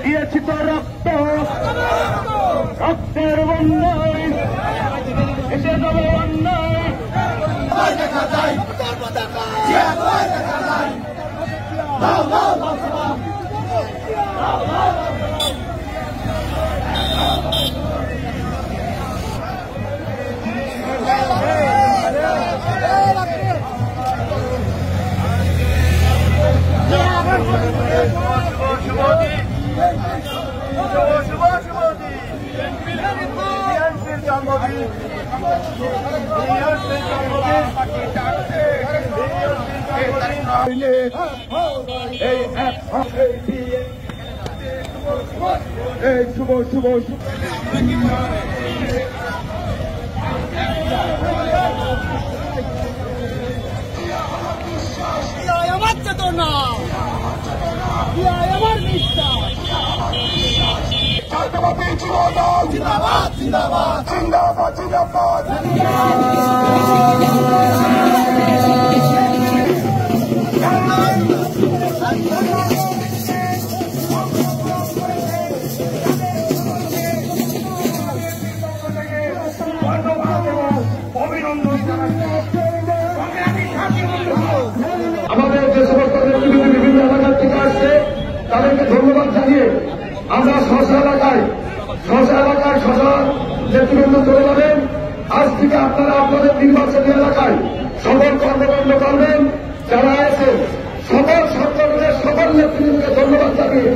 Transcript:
দিয়েছি তো রক্ত, রক্তের বন্যায় এসে যাবে অন্যায়। শুভ শুভ শুভ আমার চেতনা, আমার বিশ্বাস। জিন্দাবাদ জিন্দাবাদ জিন্দাবাদ জিন্দাবাদ। আমাদের যে সমস্ত নেতৃবৃন্দ বিভিন্ন এলাকার থেকে আসছে তাদেরকে ধন্যবাদ জানিয়ে আমরা শশা এলাকায় শশা নেতৃবৃন্দ চলে যাবেন। আজ থেকে আপনারা আপনাদের নির্বাচনী এলাকায় সকল কর্মকাণ্ড করবেন। যারা আছে সকল সরকারের সকল নেতৃবৃন্দকে ধন্যবাদ জানিয়ে